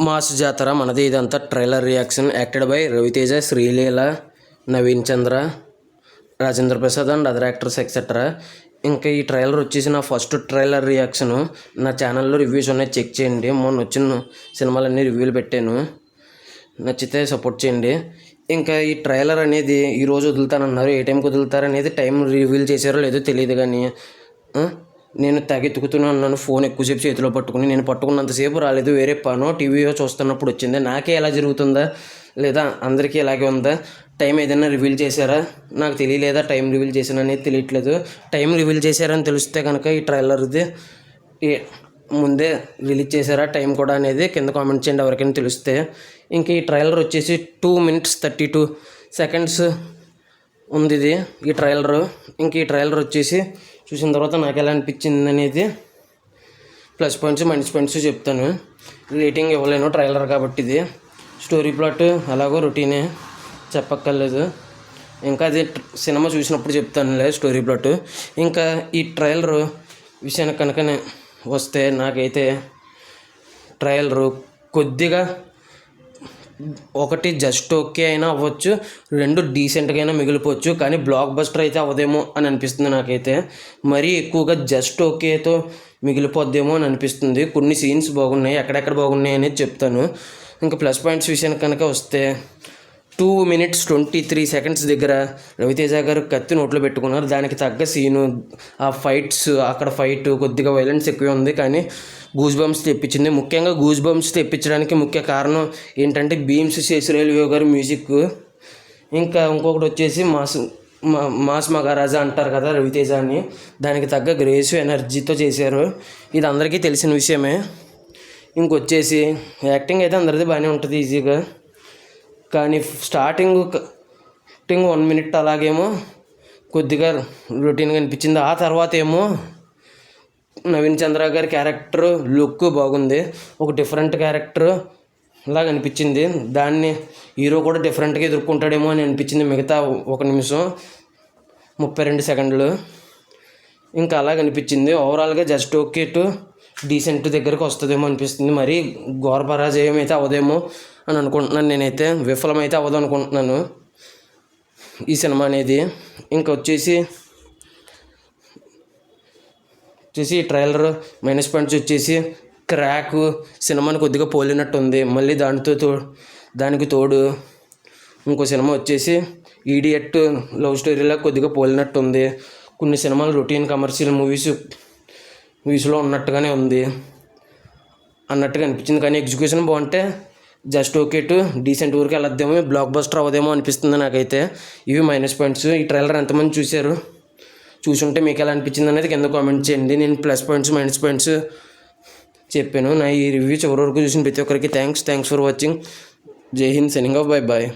Mass Jathara మనది ఇదంతా trailer reaction acted by Raviteja, Sreeleela, Naveen Chandra, Rajendra Prasad and other actors etcetera. ఇంకా ఈ ట్రైలర్ వచ్చేసి నా ఫస్ట్ ట్రైలర్ రియాక్షను. నా ఛానల్లో రివ్యూస్ ఉన్నాయి, చెక్ చేయండి. మొన్న వచ్చిన సినిమాలన్నీ రివ్యూలు పెట్టాను, నచ్చితే సపోర్ట్ చేయండి. ఇంకా ఈ ట్రైలర్ అనేది ఈరోజు వదులుతానన్నారు. ఏ టైంకి వదులుతారు అనేది టైం రివీల్ చేశారో లేదో తెలియదు, కానీ నేను తెగెత్తుకుతూనే ఉన్నాను. ఫోన్ ఎక్కువసేపు చేతిలో పట్టుకుని, నేను పట్టుకున్నంతసేపు రాలేదు. వేరే పనో టీవీయో చూస్తున్నప్పుడు వచ్చింది. నాకే ఎలా జరుగుతుందా లేదా అందరికీ ఇలాగే ఉందా? టైం ఏదైనా రివీల్ చేశారా నాకు తెలియలేదా? టైం రివీల్ చేశాను అనేది తెలియట్లేదు. టైం రివీల్ చేశారని తెలిస్తే కనుక ఈ ట్రైలర్ది ముందే రిలీజ్ చేశారా టైం కూడా అనేది కింద కామెంట్ చేయండి ఎవరికైనా తెలిస్తే. ఇంక ఈ ట్రైలర్ వచ్చేసి 2 minutes 32 seconds ఉంది ఇది ఈ ట్రైలరు. ఇంక ఈ ట్రైలర్ వచ్చేసి చూసిన తర్వాత నాకు ఎలా అనిపించింది అనేది ప్లస్ పాయింట్స్ మైనస్ పాయింట్స్ చెప్తాను. రేటింగ్ ఇవ్వలేను ట్రైలర్ కాబట్టి. ఇది స్టోరీ ప్లాట్ అలాగో రొటీనే, చెప్పక్కర్లేదు. ఇంకా అది సినిమా చూసినప్పుడు చెప్తానులే స్టోరీ ప్లాట్. ఇంకా ఈ ట్రైలరు విషయానికి కనుక వస్తే నాకైతే ట్రైలరు కొద్దిగా ఒకటి జస్ట్ ఓకే అయినా అవ్వచ్చు, 2 డీసెంట్గా అయినా మిగిలిపోవచ్చు, కానీ బ్లాక్ బస్టర్ అయితే అవ్వదేమో అని అనిపిస్తుంది నాకైతే. మరీ ఎక్కువగా జస్ట్ ఓకేతో మిగిలిపోద్దేమో అని అనిపిస్తుంది. కొన్ని సీన్స్ బాగున్నాయి, ఎక్కడెక్కడ బాగున్నాయి అనేది చెప్తాను. ఇంకా ప్లస్ పాయింట్స్ విషయానికి కనుక వస్తే 2 minutes 23 seconds దగ్గర రవితేజ గారు కత్తి నోట్లో పెట్టుకున్నారు. దానికి తగ్గ సీను, ఆ ఫైట్స్, అక్కడ ఫైట్ కొద్దిగా వైలెన్స్ ఎక్కువ ఉంది, కానీ గూస్ బంప్స్ తెప్పించింది. ముఖ్యంగా గూస్ బంప్స్ తెప్పించడానికి ముఖ్య కారణం ఏంటంటే భీమ్స్ శేషరేలియో గారు మ్యూజిక్. ఇంకా ఇంకొకటి వచ్చేసి మాస్ మహారాజా అంటారు కదా రవితేజ అని, దానికి తగ్గ గ్రేస్ ఎనర్జీతో చేశారు. ఇది అందరికీ తెలిసిన విషయమే. ఇంకొచ్చేసి యాక్టింగ్ అయితే అందరిది బాగానే ఉంటుంది ఈజీగా, కానీ స్టార్టింగ్ 1 minute అలాగేమో కొద్దిగా రొటీన్గా అనిపించింది. ఆ తర్వాత ఏమో నవీన్ చంద్ర గారి క్యారెక్టర్ లుక్ బాగుంది, ఒక డిఫరెంట్ క్యారెక్టర్ లాగా అనిపించింది. దాన్ని హీరో కూడా డిఫరెంట్గా ఎదుర్కొంటాడేమో అని అనిపించింది మిగతా 1 నిమిషం 32 సెకండ్లు. ఇంకా అలాగ అనిపించింది. ఓవరాల్గా జస్ట్ ఓకే టు డీసెంట్ దగ్గరకు వస్తుందేమో అనిపిస్తుంది. మరీ ఘోర పరాజయం అయితే అవ్వదేమో అని అనుకుంటున్నాను. నేనైతే విఫలమైతే అవ్వదు అనుకుంటున్నాను ఈ సినిమా అనేది. ఇంకా వచ్చేసి ఈ ట్రైలర్ మైనస్ పాయింట్స్ వచ్చేసి క్రాక్ సినిమాని కొద్దిగా పోలినట్టు ఉంది. మళ్ళీ దానికి తోడు ఇంకో సినిమా వచ్చేసి ఈడియట్ లవ్ స్టోరీలా కొద్దిగా పోలినట్టు ఉంది. కొన్ని సినిమాలు రొటీన్ కమర్షియల్ మూవీస్లో ఉన్నట్టుగానే ఉంది అన్నట్టుగా అనిపించింది. కానీ ఎగ్జిక్యూషన్ బాగుంటే జస్ట్ ఓకే టు డీసెంట్ ఊరికి వెళ్ళొద్దేమో, బ్లాక్ బస్టర్ అవ్వదేమో అనిపిస్తుంది నాకైతే. ఇవి మైనస్ పాయింట్స్. ఈ ట్రైలర్ ఎంతమంది చూశారు, చూసుంటే మీకు ఎలా అనిపించింది అనేది కింద కామెంట్ చేయండి. నేను ప్లస్ పాయింట్స్ మైనస్ పాయింట్స్ చెప్పాను. నా ఈ రివ్యూ చివరి వరకు చూసిన ప్రతి ఒక్కరికి thanks for watching. Jai Hind, signing off, bye bye.